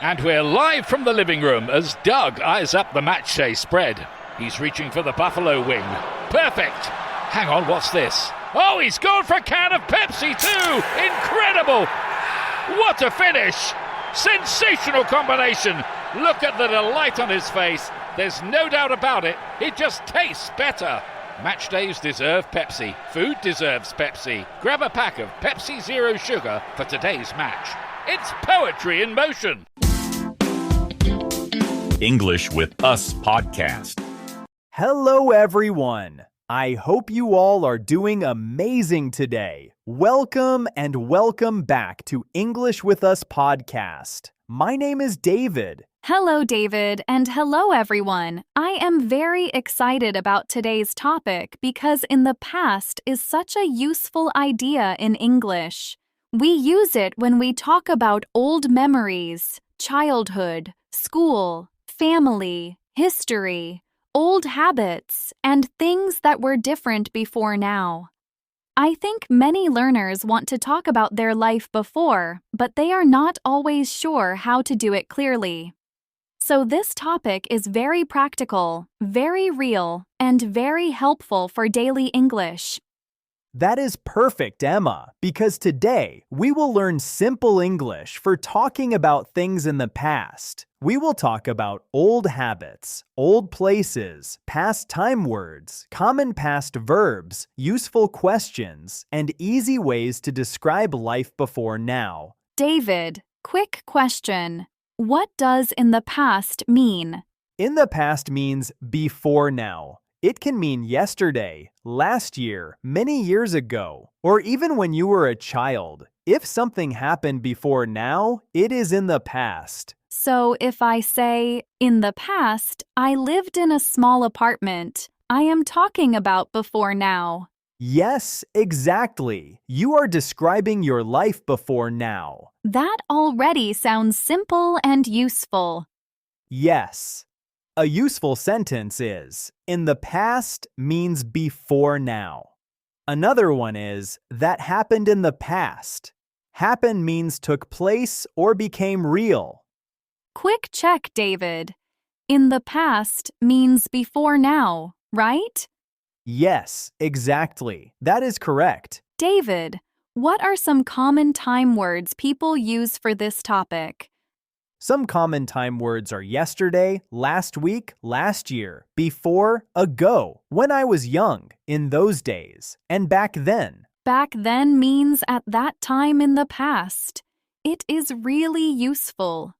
And we're live from the living room as Doug eyes up the matchday spread. He's reaching for the buffalo wing. Perfect! Hang on, what's this? Oh, he's gone for a can of Pepsi too! Incredible! What a finish! Sensational combination! Look at the delight on his face. There's no doubt about it. It just tastes better. Match days deserve Pepsi. Food deserves Pepsi. Grab a pack of Pepsi Zero Sugar for today's match. It's poetry in motion. English with Us podcast. Hello, everyone. I hope you all are doing amazing today. Welcome and welcome back to English with Us podcast. My name is David. Hello, David, and hello, everyone. I am very excited about today's topic because in the past is such a useful idea in English. We use it when we talk about old memories, childhood, school, family, history, old habits, and things that were different before now. I think many learners want to talk about their life before, but they are not always sure how to do it clearly. So this topic is very practical, very real, and very helpful for daily English. That is perfect, Emma, because today we will learn simple English for talking about things in the past. We will talk about old habits, old places, past time words, common past verbs, useful questions, and easy ways to describe life before now. David, quick question. What does in the past mean? In the past means before now. It can mean yesterday, last year, many years ago, or even when you were a child. If something happened before now, it is in the past. So if I say, in the past, I lived in a small apartment, I am talking about before now. Yes, exactly. You are describing your life before now. That already sounds simple and useful. Yes. A useful sentence is, in the past means before now. Another one is, that happened in the past. Happen means took place or became real. Quick check, David. In the past means before now, right? Yes, exactly. That is correct. David, what are some common time words people use for this topic? Some common time words are yesterday, last week, last year, before, ago, when I was young, in those days, and back then. Back then means at that time in the past. It is really useful.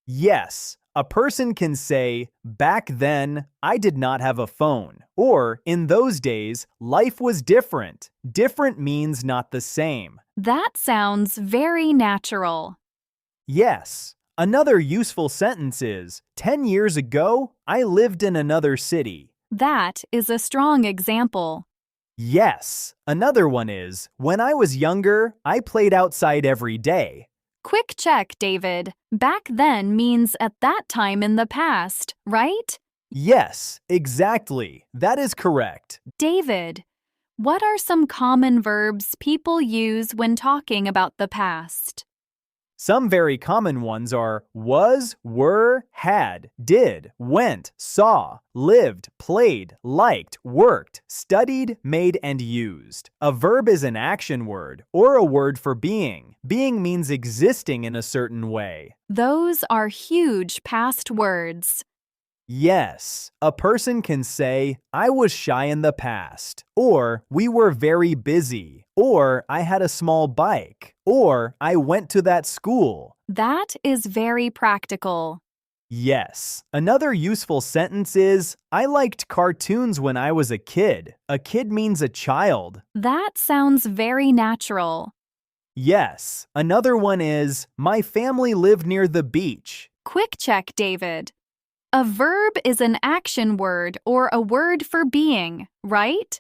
Yes, a person can say, back then, I did not have a phone, or in those days, life was different. Different means not the same. That sounds very natural. Yes. Another useful sentence is, 10 years ago, I lived in another city. That is a strong example. Yes. Another one is, when I was younger, I played outside every day. Quick check, David. Back then means at that time in the past, right? Yes, exactly. That is correct. David, what are some common verbs people use when talking about the past? Some very common ones are was, were, had, did, went, saw, lived, played, liked, worked, studied, made, and used. A verb is an action word or a word for being. Being means existing in a certain way. Those are huge past words. Yes, a person can say, I was shy in the past, or we were very busy, or I had a small bike, or I went to that school. That is very practical. Yes. Another useful sentence is, I liked cartoons when I was a kid. A kid means a child. That sounds very natural. Yes. Another one is, my family lived near the beach. Quick check, David. A verb is an action word or a word for being, right?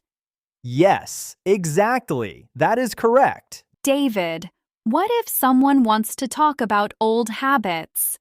Yes, exactly. That is correct. David, what if someone wants to talk about old habits?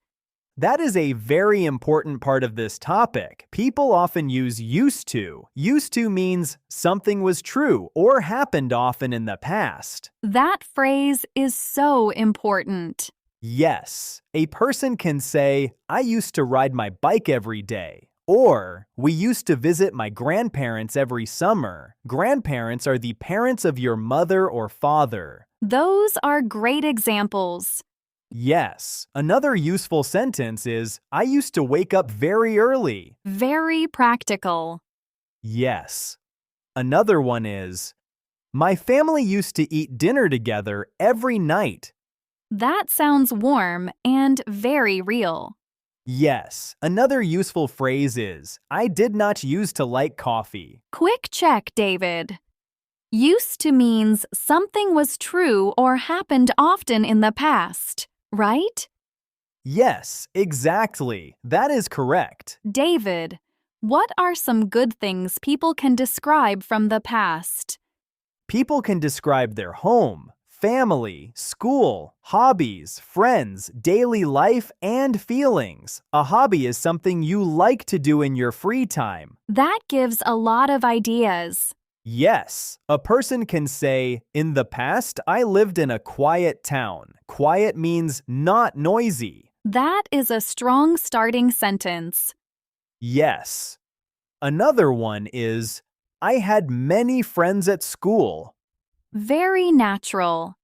That is a very important part of this topic. People often use used to. Used to means something was true or happened often in the past. That phrase is so important. Yes, a person can say, I used to ride my bike every day. Or, we used to visit my grandparents every summer. Grandparents are the parents of your mother or father. Those are great examples. Yes, another useful sentence is, I used to wake up very early. Very practical. Yes. Another one is, my family used to eat dinner together every night. That sounds warm and very real. Yes, another useful phrase is, I did not used to like coffee. Quick check, David. Used to means something was true or happened often in the past, right? Yes, exactly. That is correct. David, what are some good things people can describe from the past? People can describe their home, family, school, hobbies, friends, daily life, and feelings. A hobby is something you like to do in your free time. That gives a lot of ideas. Yes, a person can say, in the past, I lived in a quiet town. Quiet means not noisy. That is a strong starting sentence. Yes. Another one is, I had many friends at school. Very natural.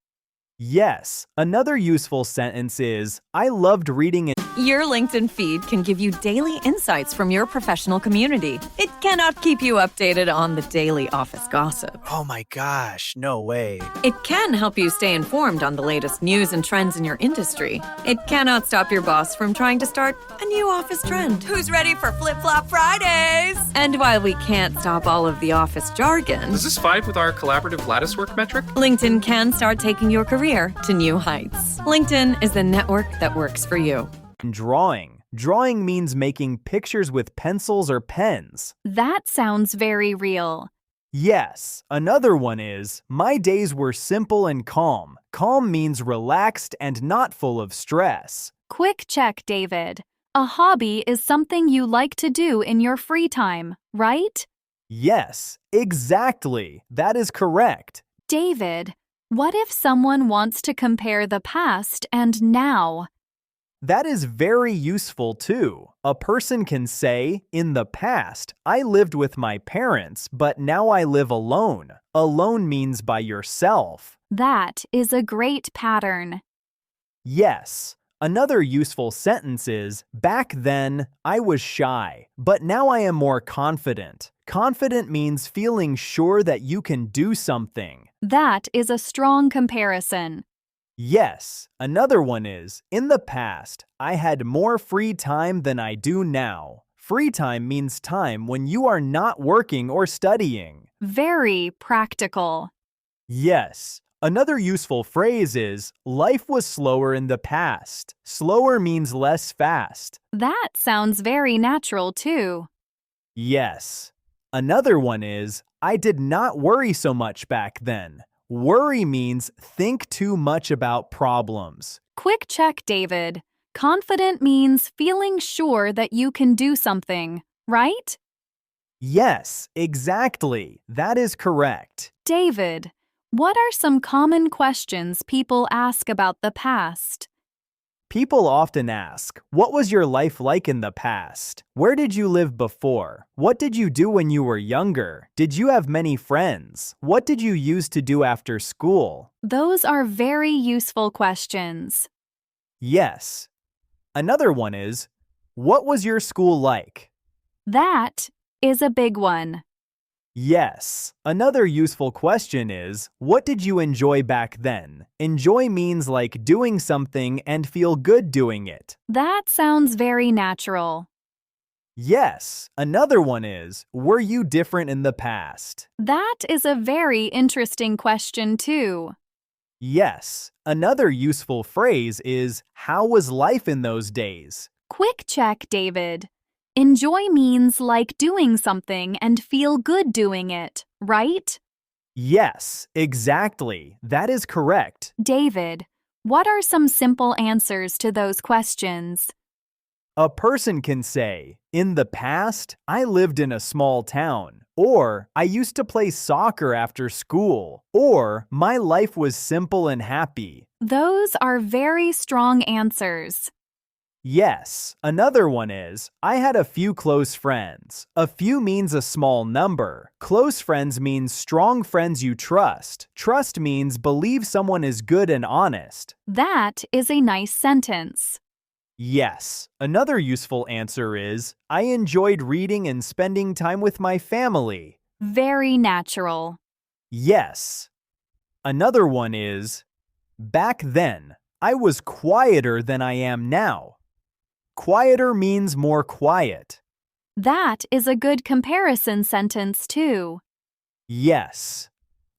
Yes, another useful sentence is, I loved reading. Your LinkedIn feed can give you daily insights from your professional community. It cannot keep you updated on the daily office gossip. Oh my gosh, no way. It can help you stay informed on the latest news and trends in your industry. It cannot stop your boss from trying to start a new office trend. Who's ready for Flip-Flop Fridays? And while we can't stop all of the office jargon, Does this vibe with our collaborative lattice work metric? LinkedIn can start taking your career to new heights. LinkedIn is the network that works for you. Drawing. Drawing means making pictures with pencils or pens. That sounds very real. Yes, another one is, my days were simple and calm. Calm means relaxed and not full of stress. Quick check, David. A hobby is something you like to do in your free time, right? Yes, exactly. That is correct. David, what if someone wants to compare the past and now? That is very useful too. A person can say, in the past, I lived with my parents, but now I live alone. Alone means by yourself. That is a great pattern. Yes. Another useful sentence is, back then, I was shy, but now I am more confident. Confident means feeling sure that you can do something. That is a strong comparison. Yes, another one is, in the past, I had more free time than I do now. Free time means time when you are not working or studying. Very practical. Yes, another useful phrase is, life was slower in the past. Slower means less fast. That sounds very natural too. Yes. Another one is, I did not worry so much back then. Worry means think too much about problems. Quick check, David. Confident means feeling sure that you can do something, right? Yes, exactly. That is correct. David, what are some common questions people ask about the past? People often ask, what was your life like in the past? Where did you live before? What did you do when you were younger? Did you have many friends? What did you use to do after school? Those are very useful questions. Yes. Another one is, what was your school like? That is a big one. Yes. Another useful question is, what did you enjoy back then? Enjoy means like doing something and feel good doing it. That sounds very natural. Yes. Another one is, were you different in the past? That is a very interesting question too. Yes. Another useful phrase is, how was life in those days? Quick check, David. Enjoy means like doing something and feel good doing it, right? Yes, exactly. That is correct. David, what are some simple answers to those questions? A person can say, in the past, I lived in a small town. Or, I used to play soccer after school. Or, my life was simple and happy. Those are very strong answers. Yes. Another one is, I had a few close friends. A few means a small number. Close friends means strong friends you trust. Trust means believe someone is good and honest. That is a nice sentence. Yes. Another useful answer is, I enjoyed reading and spending time with my family. Very natural. Yes. Another one is, back then, I was quieter than I am now. Quieter means more quiet. That is a good comparison sentence, too. Yes.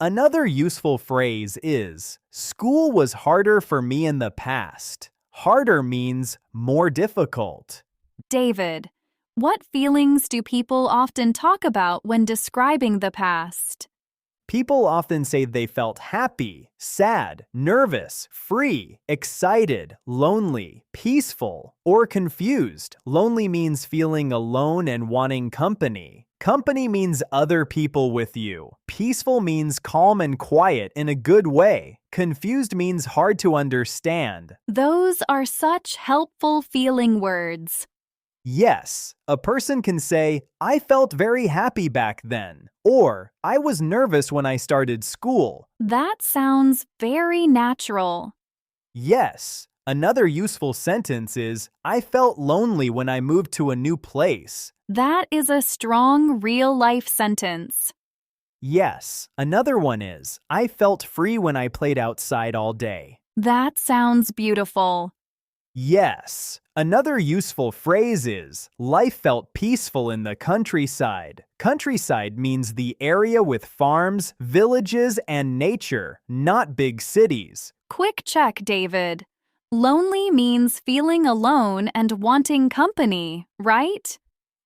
Another useful phrase is, school was harder for me in the past. Harder means more difficult. David, what feelings do people often talk about when describing the past? People often say they felt happy, sad, nervous, free, excited, lonely, peaceful, or confused. Lonely means feeling alone and wanting company. Company means other people with you. Peaceful means calm and quiet in a good way. Confused means hard to understand. Those are such helpful feeling words. Yes, a person can say, I felt very happy back then, or I was nervous when I started school. That sounds very natural. Yes, another useful sentence is, I felt lonely when I moved to a new place. That is a strong real-life sentence. Yes, another one is, I felt free when I played outside all day. That sounds beautiful. Yes, another useful phrase is, life felt peaceful in the countryside. Countryside means the area with farms, villages, and nature, not big cities. Quick check, David. Lonely means feeling alone and wanting company, right?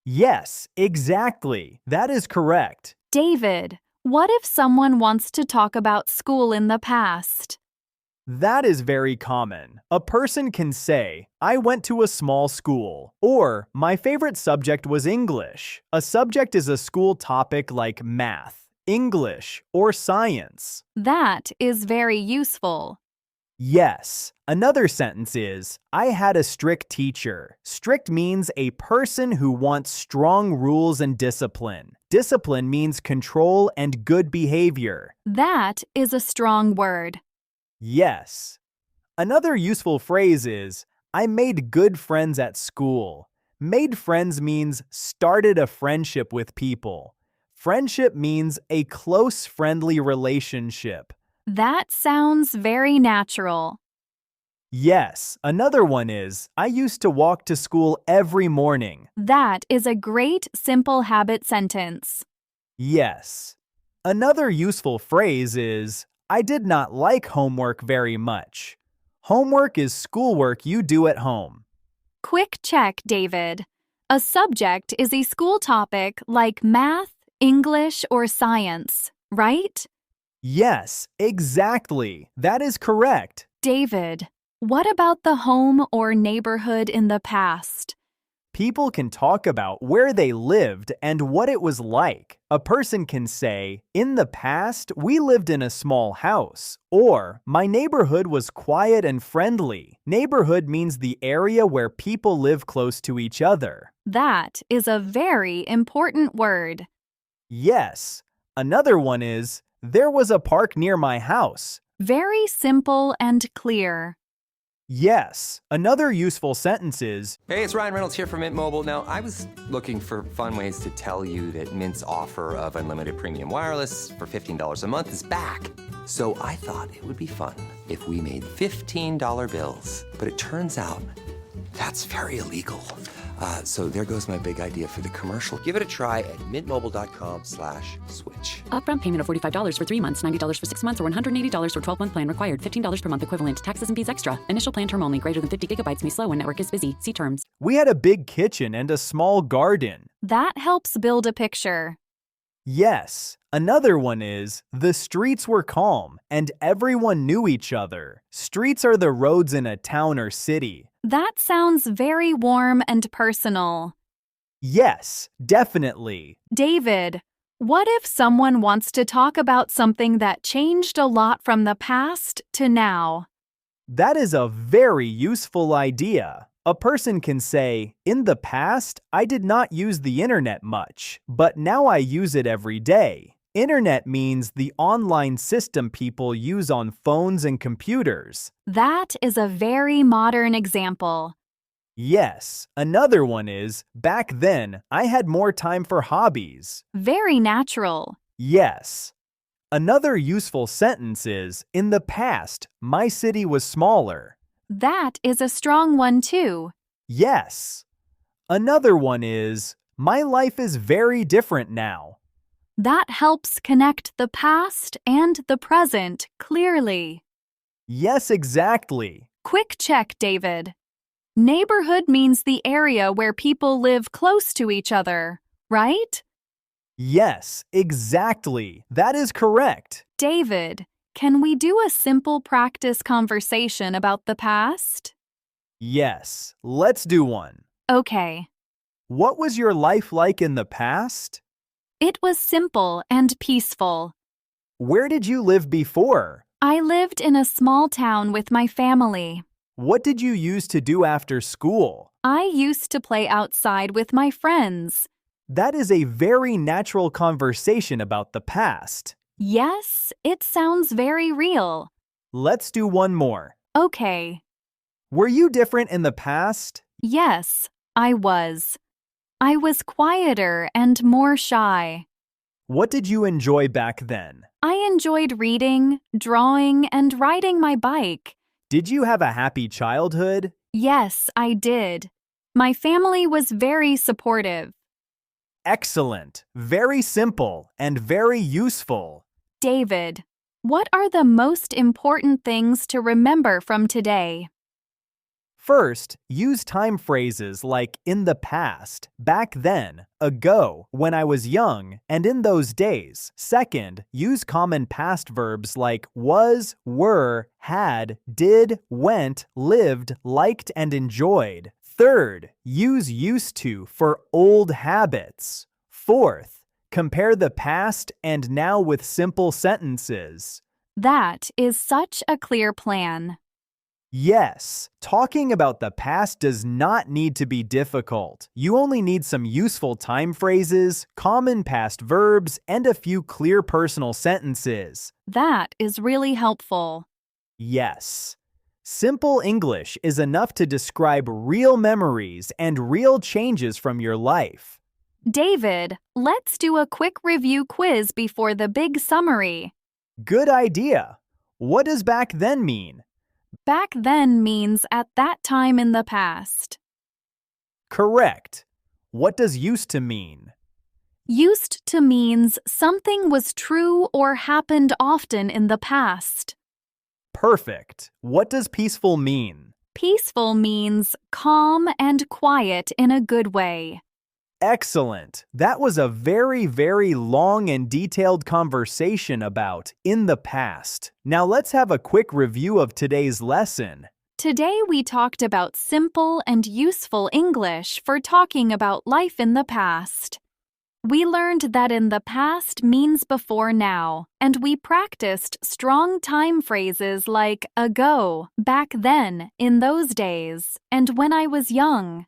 Yes, exactly. That is correct. David, what if someone wants to talk about school in the past? That is very common. A person can say, I went to a small school, or my favorite subject was English. A subject is a school topic like math, English, or science. That is very useful. Yes. Another sentence is, I had a strict teacher. Strict means a person who wants strong rules and discipline. Discipline means control and good behavior. That is a strong word. Yes. Another useful phrase is, I made good friends at school. Made friends means started a friendship with people. Friendship means a close, friendly relationship. That sounds very natural. Yes, another one is, I used to walk to school every morning. That is a great simple habit sentence. Yes. Another useful phrase is, I did not like homework very much. Homework is schoolwork you do at home. Quick check, David. A subject is a school topic like math, English, or science, right? Yes, exactly. That is correct. David, what about the home or neighborhood in the past? People can talk about where they lived and what it was like. A person can say, in the past, we lived in a small house, or my neighborhood was quiet and friendly. Neighborhood means the area where people live close to each other. That is a very important word. Yes. Another one is, there was a park near my house. Very simple and clear. Yes. Another useful sentence is, Hey, it's Ryan Reynolds here from Mint Mobile. Now, I was looking for fun ways to tell you that Mint's offer of unlimited premium wireless for $15 a month is back. So I thought it would be fun if we made $15 bills. But it turns out that's very illegal. So there goes my big idea for the commercial. Give it a try at mintmobile.com/switch. Upfront payment of $45 for 3 months, $90 for 6 months, or $180 for 12-month plan required. $15 per month equivalent. Taxes and fees extra. Initial plan term only. Greater than 50 gigabytes may slow when network is busy. See terms. we had a big kitchen and a small garden. That helps build a picture. Yes. Another one is, the streets were calm and everyone knew each other. Streets are the roads in a town or city. That sounds very warm and personal. Yes, definitely. David, What if someone wants to talk about something that changed a lot from the past to now? That is a very useful idea. A person can say, in the past, I did not use the internet much, but now I use it every day. Internet means the online system people use on phones and computers. That is a very modern example. Yes, another one is, back then, I had more time for hobbies. Very natural. Yes. Another useful sentence is, in the past, my city was smaller. That is a strong one too. Yes. Another one is, my life is very different now. That helps connect the past and the present clearly. Yes, exactly. Quick check, David. Neighborhood means the area where people live close to each other, right? Yes, exactly. That is correct. David, can we do a simple practice conversation about the past? Yes, let's do one. Okay. What was your life like in the past? It was simple and peaceful. Where did you live before? I lived in a small town with my family. What did you use to do after school? I used to play outside with my friends. That is a very natural conversation about the past. Yes, it sounds very real. Let's do one more. Okay. Were you different in the past? Yes, I was. I was quieter and more shy. What did you enjoy back then? I enjoyed reading, drawing, and riding my bike. Did you have a happy childhood? Yes, I did. My family was very supportive. Excellent. Very simple and very useful. David, what are the most important things to remember from today? First, use time phrases like in the past, back then, ago, when I was young, and in those days. Second, use common past verbs like was, were, had, did, went, lived, liked, and enjoyed. Third, use used to for old habits. Fourth, compare the past and now with simple sentences. That is such a clear plan. Yes, talking about the past does not need to be difficult. You only need some useful time phrases, common past verbs, and a few clear personal sentences. That is really helpful. Yes. Simple English is enough to describe real memories and real changes from your life. David, let's do a quick review quiz before the big summary. Good idea. What does back then mean? Back then means at that time in the past. Correct. What does used to mean? Used to means something was true or happened often in the past. Perfect. What does peaceful mean? Peaceful means calm and quiet in a good way. Excellent. That was a very, very long and detailed conversation about in the past. Now let's have a quick review of today's lesson. Today we talked about simple and useful English for talking about life in the past. We learned that in the past means before now, and we practiced strong time phrases like ago, back then, in those days, and when I was young.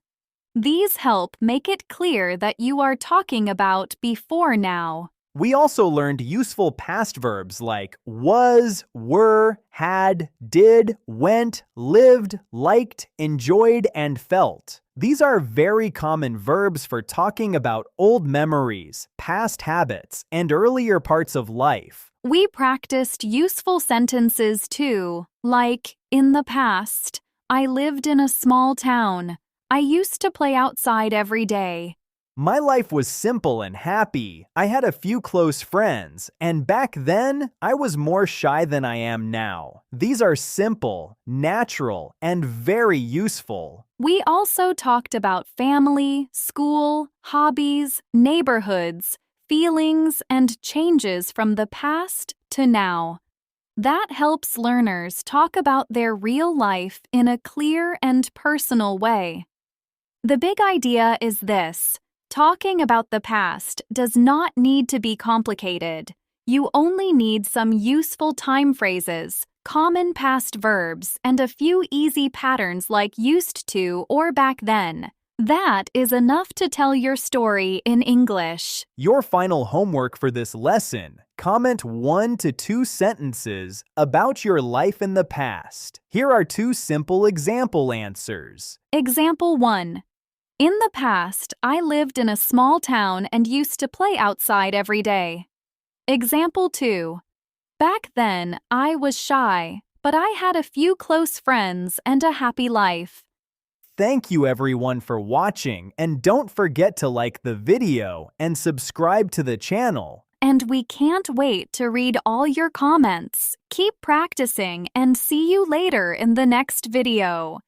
These help make it clear that you are talking about before now. We also learned useful past verbs like was, were, had, did, went, lived, liked, enjoyed, and felt. These are very common verbs for talking about old memories, past habits, and earlier parts of life. We practiced useful sentences too, like, in the past, I lived in a small town. I used to play outside every day. My life was simple and happy. I had a few close friends, and back then, I was more shy than I am now. These are simple, natural, and very useful. We also talked about family, school, hobbies, neighborhoods, feelings, and changes from the past to now. That helps learners talk about their real life in a clear and personal way. The big idea is this: Talking about the past does not need to be complicated. You only need some useful time phrases, common past verbs, and a few easy patterns like used to or back then. That is enough to tell your story in English. Your final homework for this lesson: comment 1 to 2 sentences about your life in the past. Here are 2 simple example answers. Example 1. In the past, I lived in a small town and used to play outside every day. Example 2. Back then, I was shy, but I had a few close friends and a happy life. Thank you everyone for watching, and don't forget to like the video and subscribe to the channel. And we can't wait to read all your comments. Keep practicing and see you later in the next video.